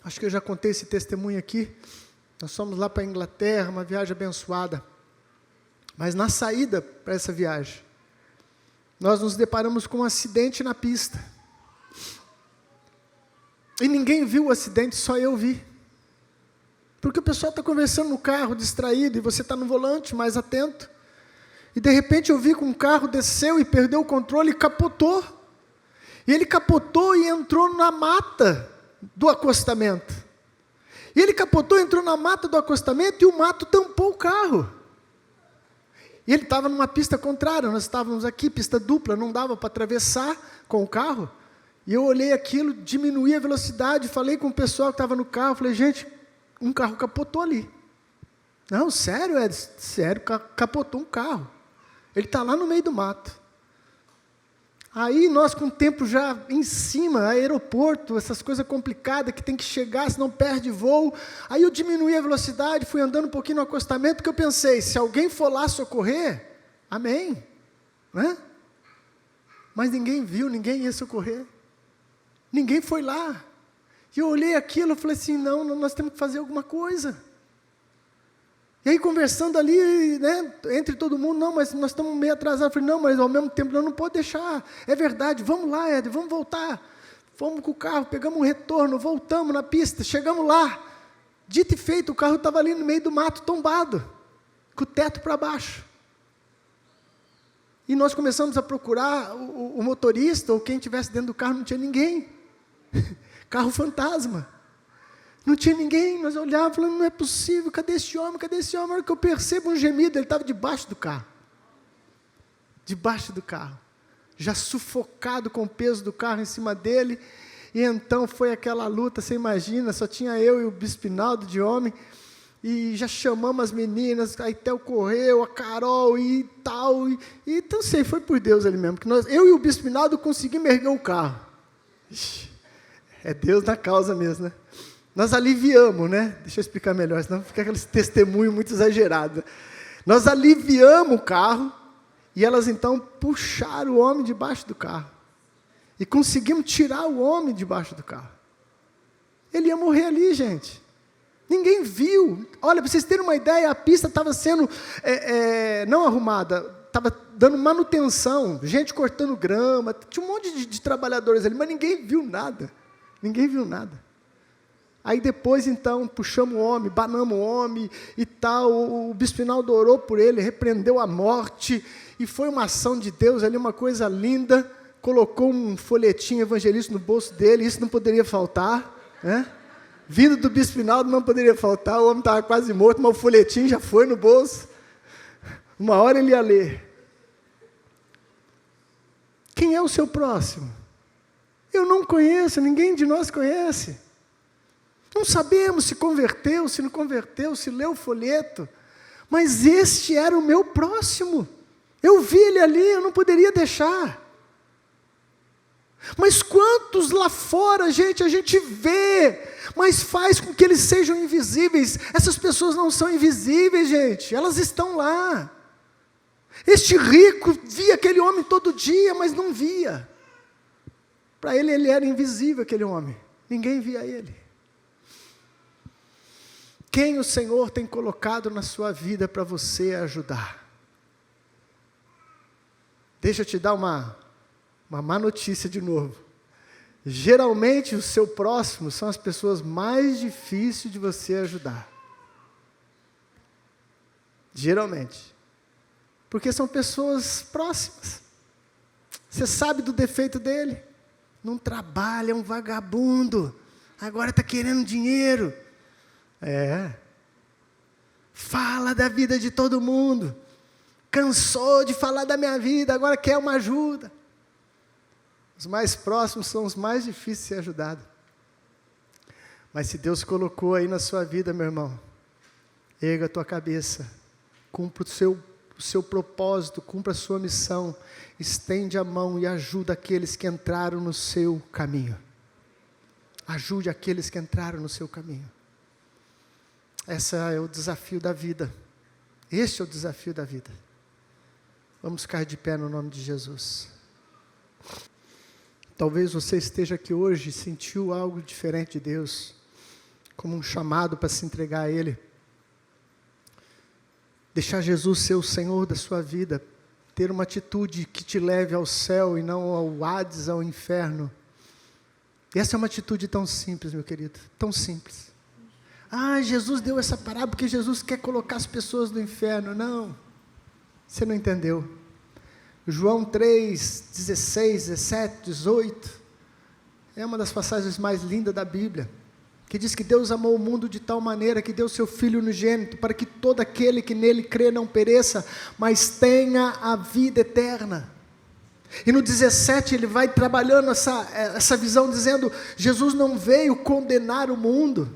acho que eu já contei esse testemunho aqui. Nós fomos lá para a Inglaterra, uma viagem abençoada. Mas na saída para essa viagem, nós nos deparamos com um acidente na pista. E ninguém viu o acidente, só eu vi. Porque o pessoal está conversando no carro, distraído, e você está no volante, mais atento. E de repente eu vi que um carro desceu e perdeu o controle e capotou. E ele capotou e entrou na mata do acostamento. E ele capotou, entrou na mata do acostamento e o mato tampou o carro. E ele estava numa pista contrária, nós estávamos aqui, pista dupla, não dava para atravessar com o carro. E eu olhei aquilo, diminuí a velocidade, falei com o pessoal que estava no carro, falei, gente, um carro capotou ali. Não, sério, Edson? Sério, capotou um carro. Ele está lá no meio do mato. Aí nós com o tempo já em cima, aeroporto, essas coisas complicadas que tem que chegar, senão perde voo. Aí eu diminuí a velocidade, fui andando um pouquinho no acostamento, porque eu pensei, se alguém for lá socorrer, amém, né? Mas ninguém viu, ninguém ia socorrer. Ninguém foi lá. E eu olhei aquilo e falei assim, não, nós temos que fazer alguma coisa. E aí conversando ali, né, entre todo mundo, não, mas nós estamos meio atrasados. Eu falei, não, mas ao mesmo tempo não pode deixar. É verdade, vamos lá, Ed, vamos voltar. Fomos com o carro, pegamos um retorno, voltamos na pista, chegamos lá. Dito e feito, o carro estava ali no meio do mato, tombado, com o teto para baixo. E nós começamos a procurar o motorista, ou quem estivesse dentro do carro, não tinha ninguém. Carro fantasma. Não tinha ninguém, nós olhávamos, falando, não é possível, cadê esse homem, cadê esse homem? A hora que eu percebo um gemido, ele estava debaixo do carro. Debaixo do carro. Já sufocado com o peso do carro em cima dele. E então foi aquela luta, você imagina, só tinha eu e o Bispo Hinaldo de homem. E já chamamos as meninas, a Itel correu, a Carol e tal. E então sei, foi por Deus ali mesmo. Que eu e o Bispo Hinaldo conseguimos erguer o carro. Ixi, é Deus na causa mesmo, né? Nós aliviamos, né? Deixa eu explicar melhor, senão fica aquele testemunho muito exagerado. Nós aliviamos o carro e elas então puxaram o homem debaixo do carro. E conseguimos tirar o homem debaixo do carro. Ele ia morrer ali, gente. Ninguém viu. Olha, para vocês terem uma ideia, a pista estava sendo não arrumada, estava dando manutenção, gente cortando grama, tinha um monte de trabalhadores ali, mas ninguém viu nada. Ninguém viu nada. Aí depois, então, puxamos o homem, banamos o homem e tal, o Bispo Hinaldo orou por ele, repreendeu a morte, e foi uma ação de Deus ali, uma coisa linda, colocou um folhetim evangelista no bolso dele, isso não poderia faltar, né? Vindo do Bispo Hinaldo não poderia faltar, o homem estava quase morto, mas o folhetim já foi no bolso. Uma hora ele ia ler. Quem é o seu próximo? Eu não conheço, ninguém de nós conhece. Não sabemos se converteu, se não converteu, se leu o folheto. Mas este era o meu próximo. Eu vi ele ali, eu não poderia deixar. Mas quantos lá fora, gente, a gente vê, mas faz com que eles sejam invisíveis. Essas pessoas não são invisíveis, gente, elas estão lá. Este rico via aquele homem todo dia, mas não via. Para ele era invisível, aquele homem. Ninguém via ele. Quem o Senhor tem colocado na sua vida para você ajudar? Deixa eu te dar uma má notícia de novo. Geralmente o seu próximo são as pessoas mais difíceis de você ajudar. Geralmente. Porque são pessoas próximas. Você sabe do defeito dele. Não trabalha, é um vagabundo. Agora está querendo dinheiro. Fala da vida de todo mundo. Cansou de falar da minha vida, agora quer uma ajuda. Os mais próximos são os mais difíceis de ser ajudados. Mas se Deus colocou aí na sua vida, meu irmão, erga a tua cabeça, cumpra o seu propósito, cumpra a sua missão, estende a mão e ajuda aqueles que entraram no seu caminho. Ajude aqueles que entraram no seu caminho. Esse é o desafio da vida. Este é o desafio da vida. Vamos ficar de pé no nome de Jesus. Talvez você esteja aqui hoje e sentiu algo diferente de Deus, como um chamado para se entregar a Ele. Deixar Jesus ser o Senhor da sua vida, ter uma atitude que te leve ao céu e não ao Hades, ao inferno. E essa é uma atitude tão simples, meu querido, tão simples. Jesus deu essa parábola porque Jesus quer colocar as pessoas no inferno. Não, você não entendeu. João 3, 16, 17, 18, é uma das passagens mais lindas da Bíblia, que diz que Deus amou o mundo de tal maneira que deu seu Filho unigênito, para que todo aquele que nele crê não pereça, mas tenha a vida eterna. E no 17 ele vai trabalhando essa visão, dizendo, Jesus não veio condenar o mundo,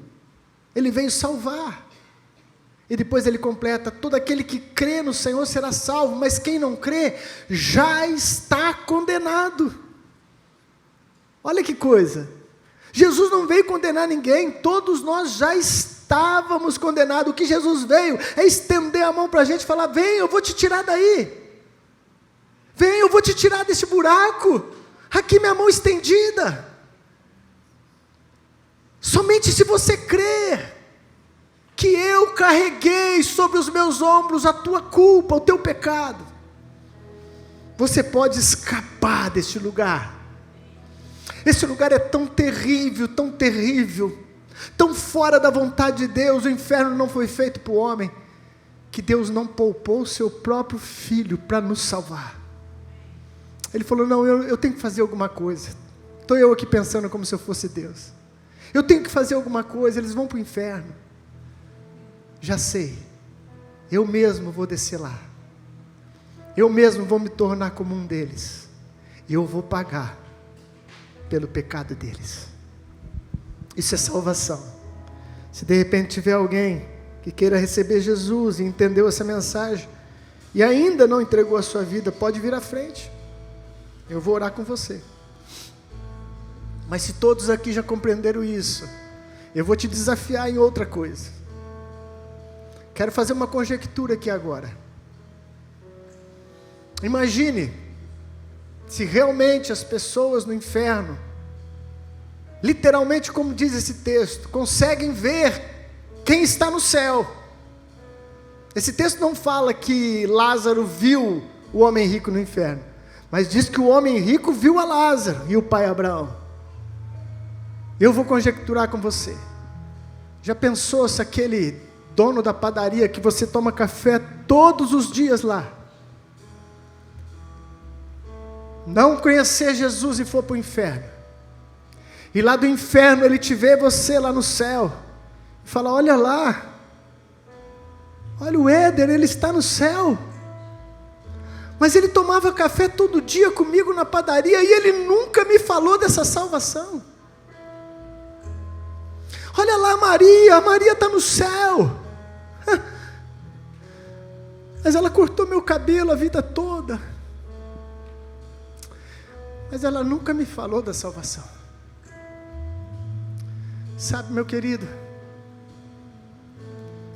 Ele veio salvar. E depois ele completa, todo aquele que crê no Senhor será salvo, mas quem não crê, já está condenado. Olha que coisa, Jesus não veio condenar ninguém, todos nós já estávamos condenados. O que Jesus veio é estender a mão para a gente e falar, vem, eu vou te tirar daí, vem, eu vou te tirar desse buraco, aqui minha mão estendida, somente se você crer, que eu carreguei sobre os meus ombros a tua culpa, o teu pecado, você pode escapar deste lugar. Esse lugar é tão terrível, tão fora da vontade de Deus. O inferno não foi feito para o homem, que Deus não poupou o seu próprio Filho para nos salvar. Ele falou, não, eu tenho que fazer alguma coisa. Estou eu aqui pensando como se eu fosse Deus. Eu tenho que fazer alguma coisa, eles vão para o inferno. Já sei, eu mesmo vou descer lá, eu mesmo vou me tornar como um deles, e eu vou pagar pelo pecado deles. Isso é salvação. Se de repente tiver alguém que queira receber Jesus e entendeu essa mensagem, e ainda não entregou a sua vida, pode vir à frente, eu vou orar com você. Mas se todos aqui já compreenderam isso, eu vou te desafiar em outra coisa. Quero fazer uma conjectura aqui agora. Imagine, se realmente as pessoas no inferno, literalmente como diz esse texto, conseguem ver quem está no céu. Esse texto não fala que Lázaro viu o homem rico no inferno, mas diz que o homem rico viu a Lázaro e o pai Abraão. Eu vou conjecturar com você. Já pensou se aquele dono da padaria que você toma café todos os dias lá, não conhecer Jesus e for para o inferno, E lá do inferno ele te vê, você lá no céu. E fala, olha lá. Olha o Éder, ele está no céu. Mas ele tomava café todo dia comigo na padaria e ele nunca me falou dessa salvação. Olha lá a Maria está no céu. Mas ela cortou meu cabelo a vida toda. Mas ela nunca me falou da salvação. Sabe, meu querido,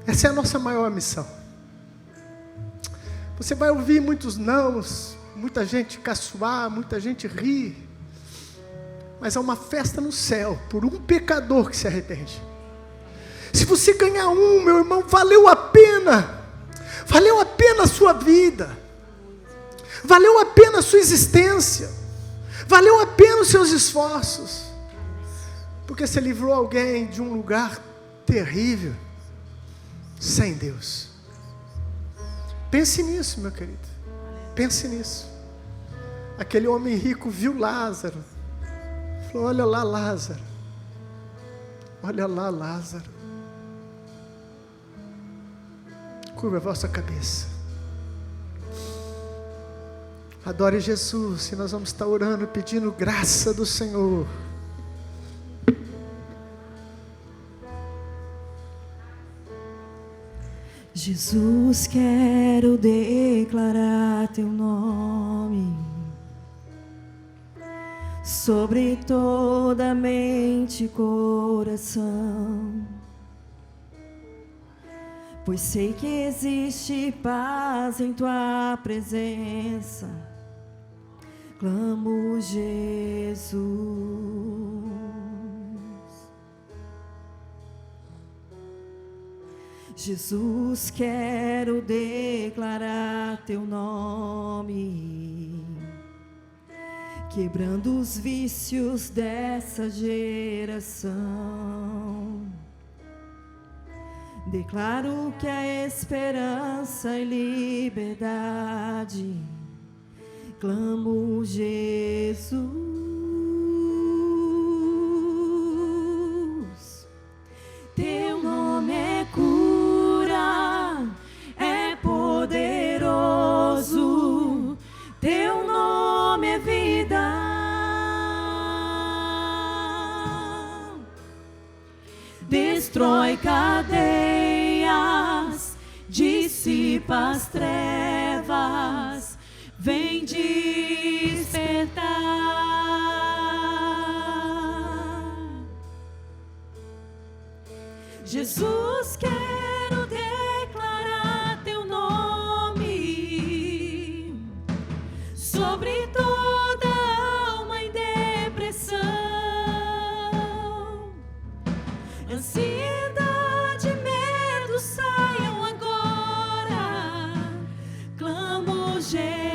essa é a nossa maior missão. Você vai ouvir muitos nãos, muita gente caçoar, muita gente rir, mas há uma festa no céu por um pecador que se arrepende. Se você ganhar um, meu irmão, valeu a pena a sua vida, valeu a pena a sua existência, valeu a pena os seus esforços, porque você livrou alguém de um lugar terrível, sem Deus. Pense nisso, meu querido, pense nisso. Aquele homem rico viu Lázaro, falou, olha lá Lázaro, olha lá Lázaro. Curva a vossa cabeça, adore Jesus, e nós vamos estar orando, pedindo graça do Senhor. Jesus, quero declarar teu nome sobre toda mente e coração, pois sei que existe paz em tua presença. Clamo, Jesus. Jesus, quero declarar teu nome, quebrando os vícios dessa geração. Declaro que a esperança e liberdade. Clamo, Jesus. Teu nome é cura, é poderoso. Teu nome é vida. Destrói cadeias, dissipa as trevas, vem despertar. Jesus, quero declarar teu nome sobre toda alma em depressão. Ansiedade e medo saiam agora. Clamo, Jesus.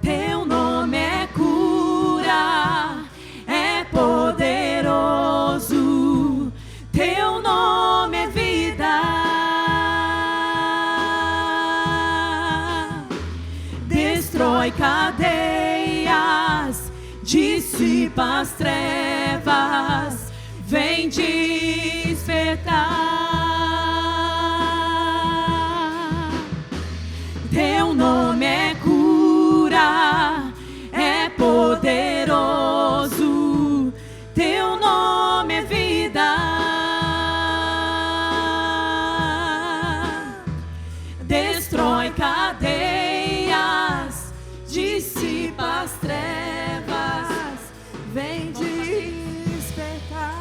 Teu nome é cura, é poderoso. Teu nome é vida. Destrói cadeias, dissipa as trevas, vem despertar. Teu nome é cura, é poderoso. Teu nome é vida. Destrói cadeias, dissipa as trevas, vem despertar.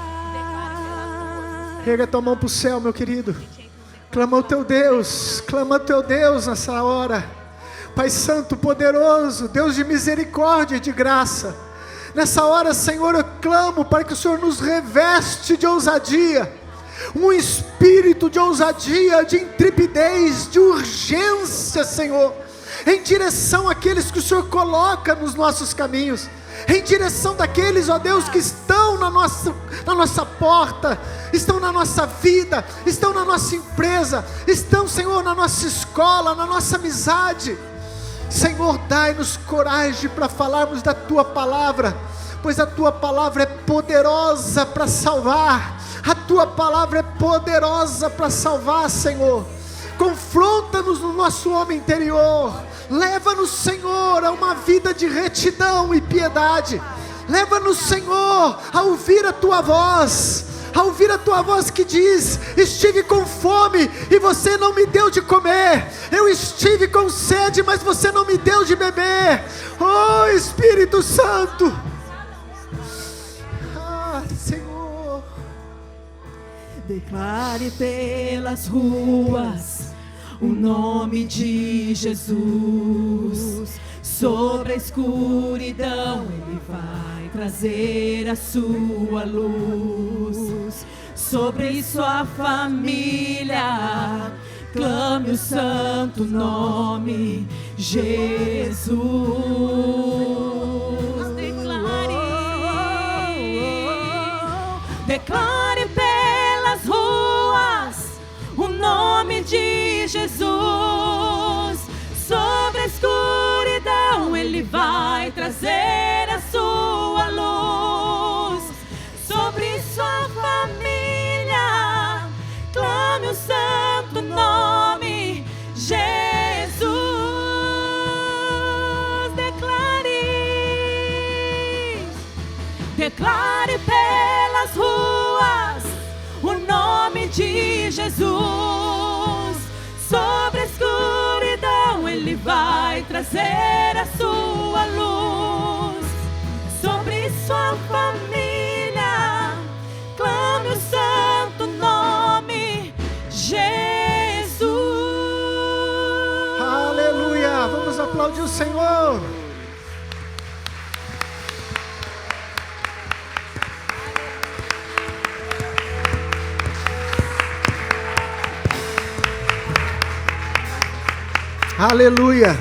Erga tua mão para o céu, meu querido. Clama ao teu Deus, clama ao teu Deus nessa hora. Pai Santo, poderoso, Deus de misericórdia e de graça. Nessa hora, Senhor, eu clamo para que o Senhor nos reveste de ousadia. Um espírito de ousadia, de intrepidez, de urgência, Senhor. Em direção àqueles que o Senhor coloca nos nossos caminhos. Em direção daqueles, ó Deus, que estão na nossa porta, estão na nossa vida, estão na nossa empresa, estão, Senhor, na nossa escola, na nossa amizade. Senhor, dai-nos coragem para falarmos da Tua palavra, pois a Tua palavra é poderosa para salvar. A Tua palavra é poderosa para salvar, Senhor. Confronta-nos no nosso homem interior. Leva-nos, Senhor, a uma vida de retidão e piedade. Leva-nos, Senhor, a ouvir a Tua voz. A ouvir a Tua voz que diz: estive com fome e você não me deu de comer. Eu estive com sede, mas você não me deu de beber. Oh, Espírito Santo. Senhor. Declare pelas ruas o nome de Jesus. Sobre a escuridão Ele vai trazer a sua luz. Sobre sua família clame o santo nome Jesus. Declare pelas ruas o nome de Jesus. Sobre a escuridão Ele vai trazer a sua luz. Sobre sua família clame o santo nome Jesus. Declare pelas ruas o nome de Jesus. Sobre a escuridão Ele vai trazer a sua luz. Sobre sua família clame o santo nome Jesus. Aleluia! Vamos aplaudir o Senhor. Aleluia!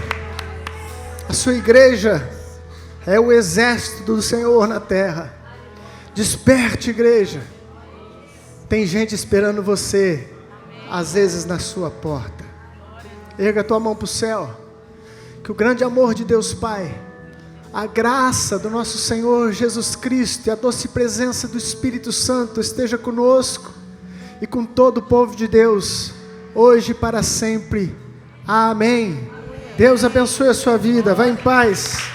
A sua igreja é o exército do Senhor na terra. Desperte, igreja. Tem gente esperando você, às vezes na sua porta. Erga a tua mão para o céu. Que o grande amor de Deus Pai, a graça do nosso Senhor Jesus Cristo e a doce presença do Espírito Santo esteja conosco e com todo o povo de Deus, hoje e para sempre. Amém. Deus abençoe a sua vida. Vá em paz.